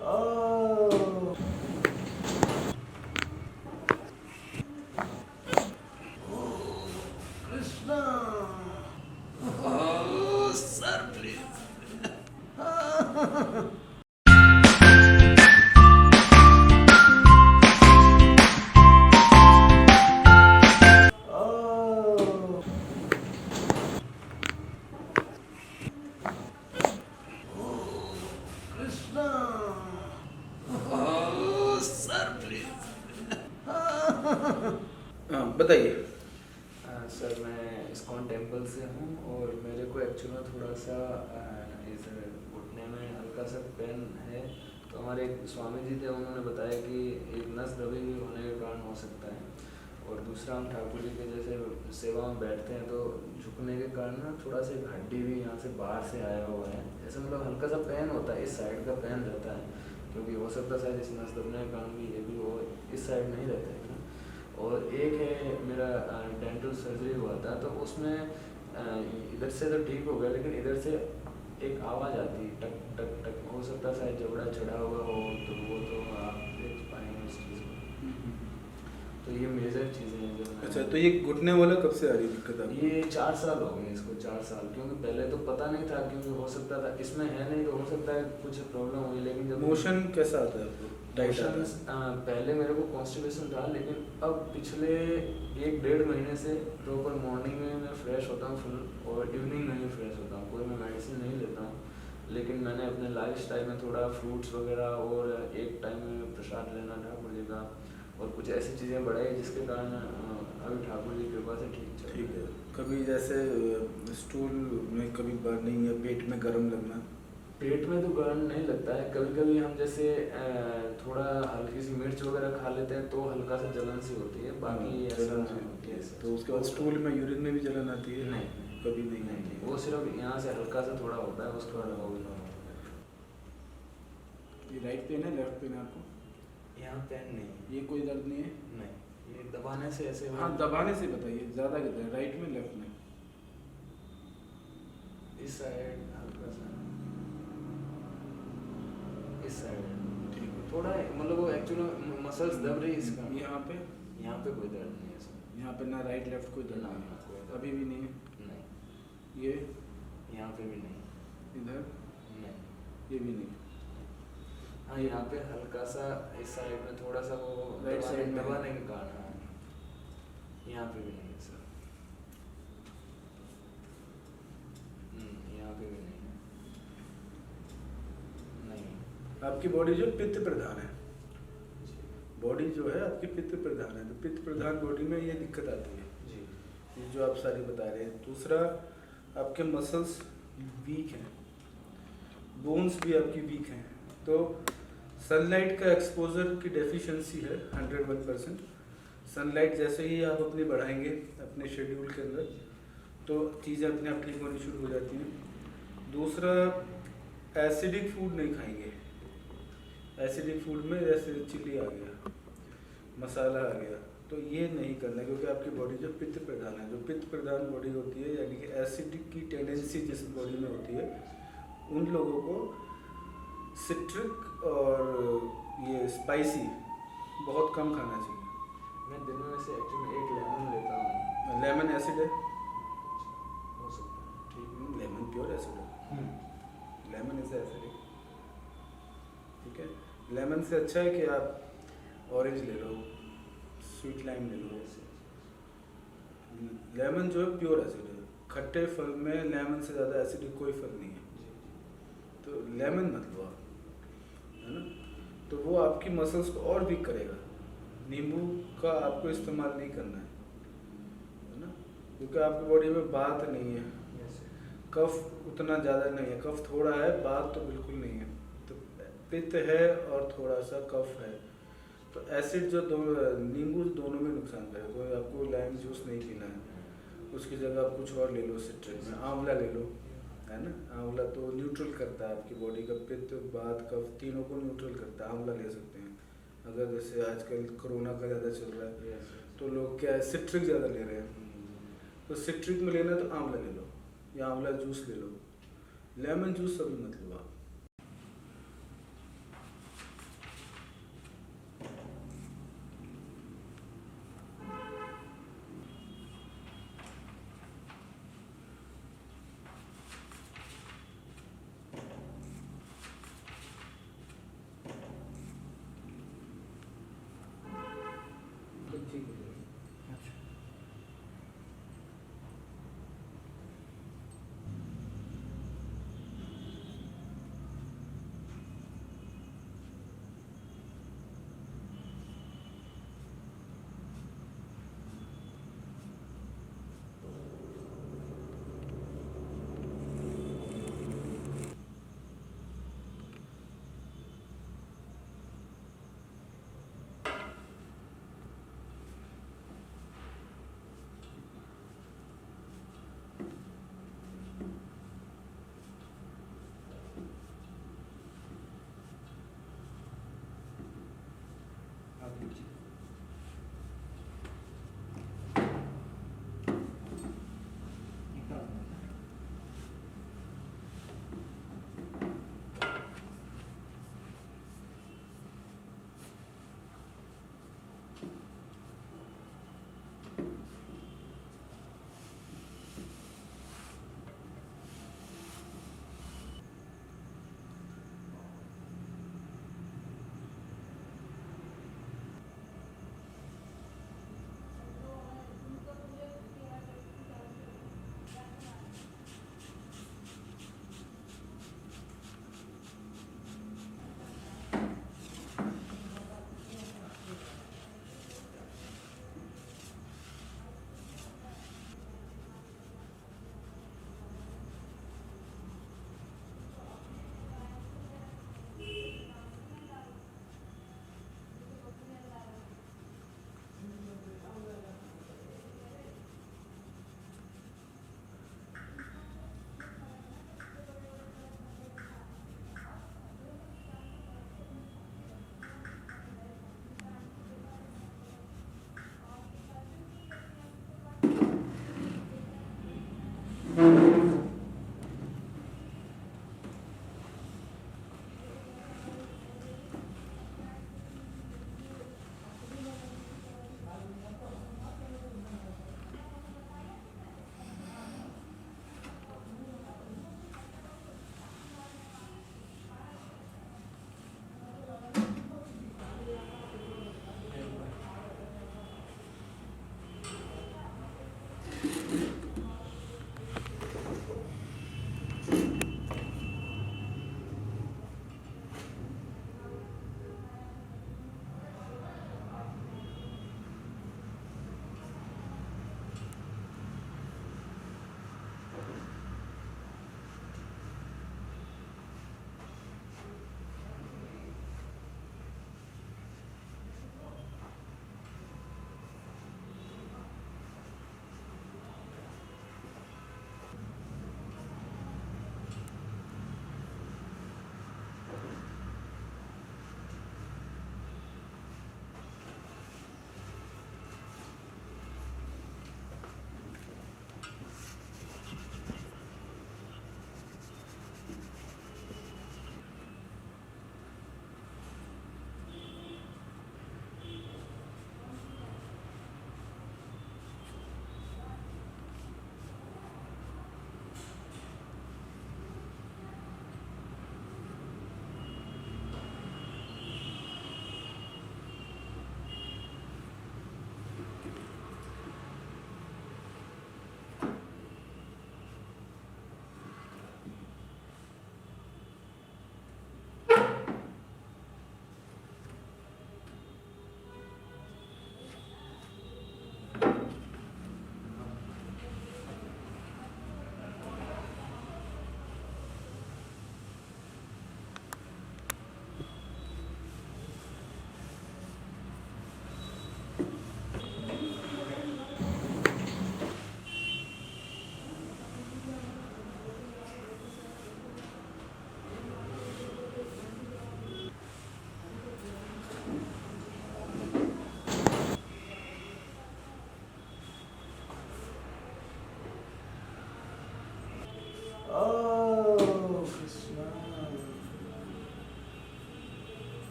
Oh Krishna, oh sir please. Oh Krishna, oh sir please. हाँ बताइए। Sir मैं इस्कॉन टेम्पल से हूँ और मेरे को एक्चुअल में थोड़ा सा इस घुटने में हल्का सा पेन है। तो हमारे एक स्वामी जी थे, उन्होंने बताया कि एक नस दबी हुई होने के कारण हो सकता है, और दूसरा हम ठाकुर जी के जैसे सेवा में बैठते हैं तो झुकने के कारण ना थोड़ा सा एक हड्डी भी यहाँ से बाहर से आया हुआ है, ऐसा मतलब हल्का सा पेन होता है, इस साइड का पेन रहता है, क्योंकि हो सकता है शायद इस नस दबने के कारण भी ये भी हो, इस साइड नहीं रहता है। और एक है मेरा डेंटल सर्जरी हुआ था, तो उसमें इधर से तो ठीक हो गया, लेकिन इधर से एक आवाज़ आती है टक टक टक, हो सकता है शायद जबड़ा चढ़ा हुआ हो, तो वो तो आप देख पाएंगे उस चीज़ को। तो ये मेजर चीज़ें हैं जो अच्छा, तो ये घुटने वाला कब से आ रही दिक्कत आपको? ये 4 साल हो गए इसको, 4 साल, क्योंकि पहले तो पता नहीं था, क्योंकि हो सकता था इसमें है नहीं तो हो सकता है कुछ प्रॉब्लम हुई, लेकिन जब मोशन कैसा आता है आपको? टाइट आता मोशंस है? पहले मेरे को कॉन्स्टिपेशन था, लेकिन अब पिछले 1-1.5 महीने से प्रॉपर मॉर्निंग में मैं फ्रेश होता हूँ फुल, और इवनिंग में भी फ्रेश होता हूँ, कोई मैं मेडिसिन नहीं लेता हूँ, लेकिन मैंने अपने लाइफस्टाइल में थोड़ा फ्रूट्स वगैरह और एक टाइम में प्रसाद लेना ठाकुर जी का और कुछ ऐसी चीज़ें बढ़ाई जिसके कारण अभी ठाकुर जी की कृपा से ठीक चल ठीक रहा है। कभी जैसे स्टूल में कभी बर्निंग या पेट में गर्म लगना? पेट में तो गर्म नहीं लगता है, कभी कभी हम जैसे थोड़ा हल्की सी मिर्च वगैरह खा लेते हैं तो हल्का सा जलन सी होती है, बाकी ऐसा जलन सी होती है। तो उसके बाद स्टूल में यूरिन में भी जलन आती है? नहीं, कभी नहीं आती है। वो सिर्फ यहाँ से हल्का सा थोड़ा होता है, उसके बाद वो भी नॉर्मल होता ये राइट पेन है, लेफ्ट पेन है आपको? है। यहाँ पेन नहीं ये कोई दर्द नहीं है? नहीं, ये दबाने से ऐसे हाँ, दबाने से बताइए ज़्यादा कितना है, राइट में लेफ्ट में? इस साइड हल्का सा, इस साइड ठीक है। थोड़ा मतलब वो एक्चुअली मसल्स दब रही है इसका। यहाँ पे? यहाँ पे कोई दर्द नहीं है सर। यहाँ पे ना राइट लेफ्ट कोई दर्द ना, नहीं ना, कोई है? दर्द अभी भी नहीं है? नहीं, ये यहाँ पे भी नहीं, इधर? नहीं। ये भी नहीं? हाँ, यहाँ पे हल्का सा इस साइड में थोड़ा सा वो राइट साइड में दबाने के कारण है। यहाँ पे भी नहीं है सर। यहाँ पे भी नहीं है। नहीं। आपकी बॉडी जो पित्त प्रधान है, बॉडी जो है आपकी पित्त प्रधान है, तो पित्त प्रधान बॉडी में ये दिक्कत आती है जी। ये जो आप सारी बता रहे हैं। दूसरा, आपके मसल्स वीक हैं, बोन्स भी आपकी वीक हैं, तो सनलाइट का एक्सपोजर की डेफिशिएंसी है 101%। सनलाइट जैसे ही आप अपनी बढ़ाएंगे अपने शेड्यूल के अंदर तो चीज़ें अपने आप ठीक होनी शुरू हो जाती हैं। दूसरा, एसिडिक फूड नहीं खाएंगे। एसिडिक फूड में जैसे चिली आ गया, मसाला आ गया, तो ये नहीं करना, क्योंकि आपकी बॉडी जो पित्त प्रधान है, जो पित्त प्रधान बॉडी होती है, यानी कि एसिडिक की टेंडेंसी जिस बॉडी में होती है, उन लोगों को सिट्रिक और ये स्पाइसी बहुत कम खाना चाहिए। मैं दिन में से एक्चुअली एक लेमन लेता हूँ। लेमन एसिड है? हो सकता है। ठीक, लेमन प्योर एसिड है, लेमन इज एसिडिक। ठीक है, लेमन से अच्छा है कि आप ऑरेंज ले लो, स्वीट लाइम ले लो। लेमन जो है प्योर एसिड है, खट्टे फल में लेमन से ज़्यादा एसिडिक कोई फल नहीं है, तो लेमन मत लो आप, है ना। तो वो आपकी मसल्स को और वीक करेगा। नींबू का आपको इस्तेमाल नहीं करना है ना, क्योंकि आपकी बॉडी में बात नहीं है, कफ उतना ज़्यादा नहीं है, कफ थोड़ा है, बात तो बिल्कुल नहीं है, तो पित्त है और थोड़ा सा कफ है, तो एसिड जो नींबू दोनों में नुकसान करेगा। कोई आपको लाइम जूस नहीं पीना है, उसकी जगह आप कुछ और ले लो, सिट्रिक में आंवला ले लो, है ना। आंवला तो न्यूट्रल करता है आपकी बॉडी का पित्त, बात, कफ तीनों को न्यूट्रल करता है। आंवला ले सकते हैं। अगर जैसे आजकल कोरोना का ज़्यादा चल रहा है तो लोग क्या है, सिट्रिक ज़्यादा ले रहे हैं, तो सिट्रिक में लेना तो आंवला ले लो या आंवला जूस ले लो। लेमन जूस अभी मत लो आप।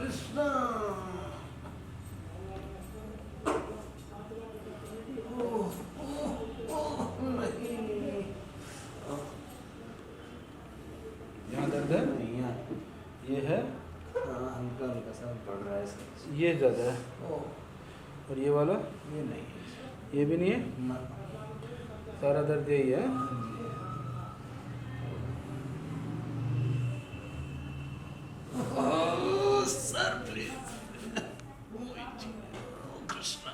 कृष्णा नहीं यहाँ दर्द है, नहीं है। ये है, हल्का हल्का सा बढ़ रहा है सर। ये ज़्यादा है, ओह और ये वाला ये नहीं है ये भी नहीं है। ना। सारा दर्द यही है। Oh, sir, please. Oh, Krishna.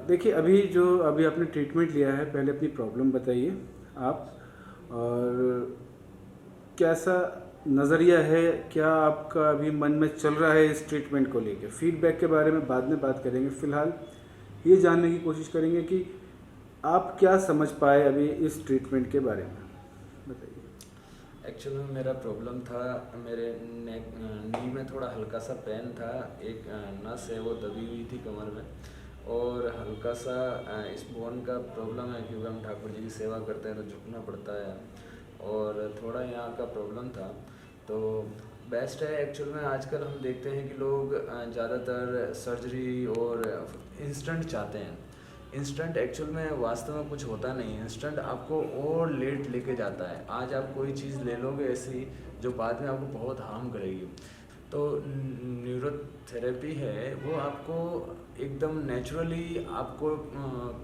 देखिए, अभी आपने ट्रीटमेंट लिया है, पहले अपनी प्रॉब्लम बताइए आप, और कैसा नज़रिया है, क्या आपका अभी मन में चल रहा है इस ट्रीटमेंट को लेकर। फीडबैक के बारे में बाद में बात करेंगे, फ़िलहाल ये जानने की कोशिश करेंगे कि आप क्या समझ पाए अभी इस ट्रीटमेंट के बारे में, बताइए। एक्चुअली में मेरा प्रॉब्लम था, मेरे नेक नी में थोड़ा हल्का सा पेन था, एक नस है वो दबी हुई थी कमर में, और हल्का सा इस बोन का प्रॉब्लम है क्योंकि हम ठाकुर जी की सेवा करते हैं तो झुकना पड़ता है, और थोड़ा यहाँ का प्रॉब्लम था। तो बेस्ट है एक्चुअल में, आजकल हम देखते हैं कि लोग ज़्यादातर सर्जरी और इंस्टेंट चाहते हैं। इंस्टेंट एक्चुअल में वास्तव में कुछ होता नहीं है, इंस्टेंट आपको और लेट लेके जाता है। आज आप कोई चीज़ ले लोगे ऐसी जो बाद में आपको बहुत हार्म करेगी। तो न्यूरोथेरेपी है वो आपको एकदम नेचुरली आपको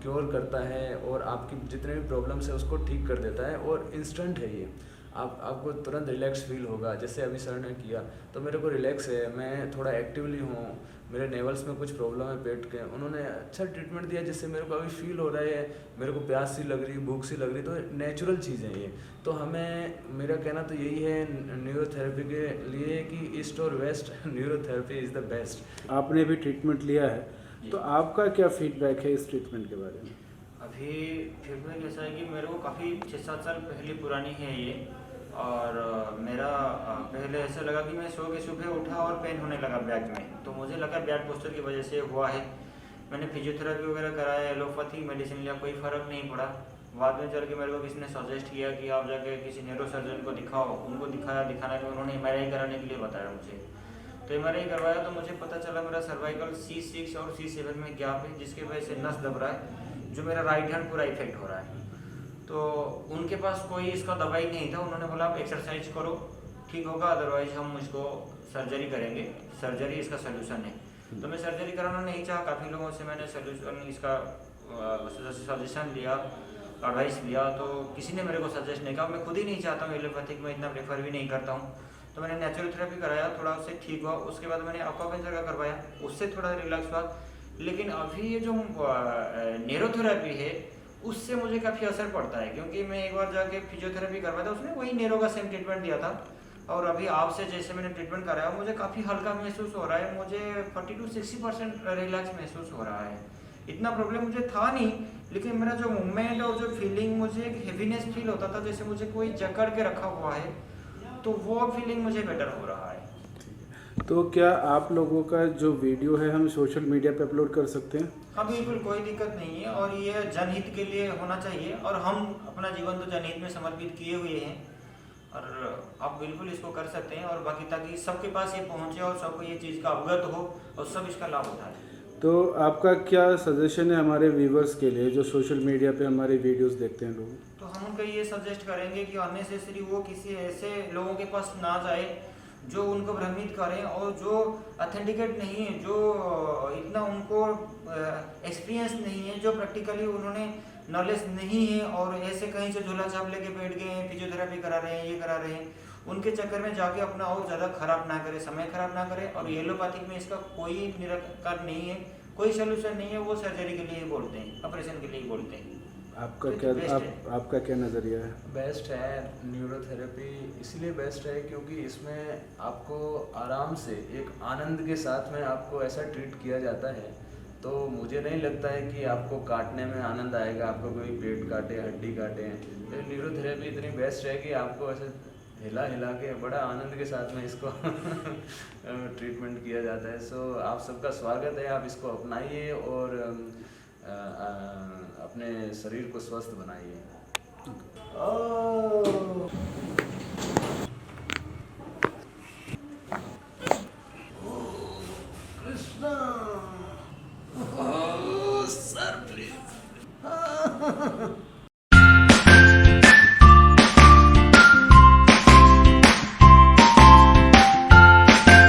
क्योर करता है और आपकी जितने भी प्रॉब्लम्स है उसको ठीक कर देता है, और इंस्टेंट है ये। आपको तुरंत रिलैक्स फील होगा। जैसे अभी सर ने किया तो मेरे को रिलैक्स है, मैं थोड़ा एक्टिवली हूँ, मेरे नेवल्स में कुछ प्रॉब्लम है पेट के, उन्होंने अच्छा ट्रीटमेंट दिया जिससे मेरे को अभी फील हो रहा है, मेरे को प्यास सी लग रही, भूख सी लग रही। तो नेचुरल चीज़ है ये। तो हमें, मेरा कहना तो यही है न्यूरोथेरेपी के लिए कि ईस्ट और west neurotherapy is the best. आपने भी ट्रीटमेंट लिया है, तो आपका क्या फीडबैक है इस ट्रीटमेंट के बारे में। अभी फीडबैक ऐसा है कि मेरे को काफ़ी 6-7 साल पहले पुरानी है ये, और मेरा पहले ऐसा लगा कि मैं सो के सुबह उठा और पेन होने लगा बैक में, तो मुझे लगा बैक पोस्चर की वजह से हुआ है। मैंने फिजियोथेरेपी वगैरह कराया, एलोपैथी मेडिसिन लिया, कोई फ़र्क नहीं पड़ा। बाद में चल के मेरे को किसी ने सजेस्ट किया कि आप जाके किसी न्यूरो सर्जन को दिखाओ। उनको दिखाया, दिखाने के उन्होंने MRI कराने के लिए बताया मुझे। तो MRI करवाया तो मुझे पता चला मेरा सर्वाइकल C6 और C7 में गैप है, जिसकी वजह से नस दब रहा है, जो मेरा राइट हैंड पूरा इफेक्ट हो रहा है। तो उनके पास कोई इसका दवाई नहीं था, उन्होंने बोला आप एक्सरसाइज करो ठीक होगा, अदरवाइज हम इसको सर्जरी करेंगे, सर्जरी इसका सोल्यूशन है। तो मैं सर्जरी कराना नहीं चाहा, काफ़ी लोगों से मैंने सोल्यूशन इसका सजेशन लिया, एडवाइस लिया, तो किसी ने मेरे को सजेस्ट नहीं कहा। मैं खुद ही नहीं चाहता हूँ एलोपैथिक में, इतना प्रेफर भी नहीं करता हूँ। तो मैंने नेचुरल थेरेपी कराया, थोड़ा उससे ठीक हुआ। उसके बाद मैंने एक्वापंचर का करवाया, उससे थोड़ा रिलैक्स हुआ। लेकिन अभी ये जो न्यूरोथेरेपी है उससे मुझे काफ़ी असर पड़ता है, क्योंकि मैं एक बार जाके फिजियोथेरेपी करवाया था, उसने वही न्यूरो का सेम ट्रीटमेंट दिया था, और अभी आपसे जैसे मैंने ट्रीटमेंट कराया मुझे काफ़ी हल्का महसूस हो रहा है। मुझे 40 to 60% रिलैक्स महसूस हो रहा है। इतना प्रॉब्लम मुझे था नहीं, लेकिन मेरा जो मूवमेंट और जो फीलिंग, मुझे एक हेवीनेस फील होता था, जैसे मुझे कोई जकड़ के रखा हुआ है, तो वो फीलिंग मुझे बेटर हो रहा है। तो क्या आप लोगों का जो वीडियो है हम सोशल मीडिया पे अपलोड कर सकते हैं। हाँ बिल्कुल, कोई दिक्कत नहीं है, और ये जनहित के लिए होना चाहिए, और हम अपना जीवन तो जनहित में समर्पित किए हुए हैं, और आप बिल्कुल इसको कर सकते हैं, और बाकी ताकि सबके पास ये पहुँचे और सबको ये चीज़ का अवगत हो और सब इसका लाभ उठाए। तो आपका क्या सजेशन है हमारे व्यूवर्स के लिए जो सोशल मीडिया पे हमारे वीडियोस देखते हैं लोग। तो हम उनको ये सजेस्ट करेंगे कि अननेसेसरी वो किसी ऐसे लोगों के पास ना जाए जो उनको भ्रमित करें और जो ऑथेंटिकेट नहीं है, जो इतना उनको एक्सपीरियंस नहीं है, जो प्रैक्टिकली उन्होंने नॉलेज नहीं है और ऐसे कहीं से झोला छाप लेके बैठ गए हैं, फिजियोथेरेपी करा रहे हैं, ये करा रहे हैं, उनके चक्कर में जाके अपना और ज़्यादा खराब ना करे, समय खराब ना करे। और एलोपैथिक में इसका कोई निराकरण नहीं है, कोई सोल्यूशन नहीं है। वो सर्जरी के लिए ही बोलते हैं, ऑपरेशन के लिए ही बोलते हैं। आपका तो क्या बेस्ट है। आपका क्या नज़रिया है? बेस्ट है न्यूरोथेरेपी, इसलिए बेस्ट है क्योंकि इसमें आपको आराम से एक आनंद के साथ में आपको ऐसा ट्रीट किया जाता है। तो मुझे नहीं लगता है कि आपको काटने में आनंद आएगा, आपको कोई पेट काटे, हड्डी काटे। तो न्यूरोथेरेपी इतनी बेस्ट है कि आपको ऐसे हिला हिला के बड़ा आनंद के साथ में इसको ट्रीटमेंट किया जाता है। सो आप सबका स्वागत है, आप इसको अपनाइए और अपने शरीर को स्वस्थ बनाइए। Krishna, oh sir please.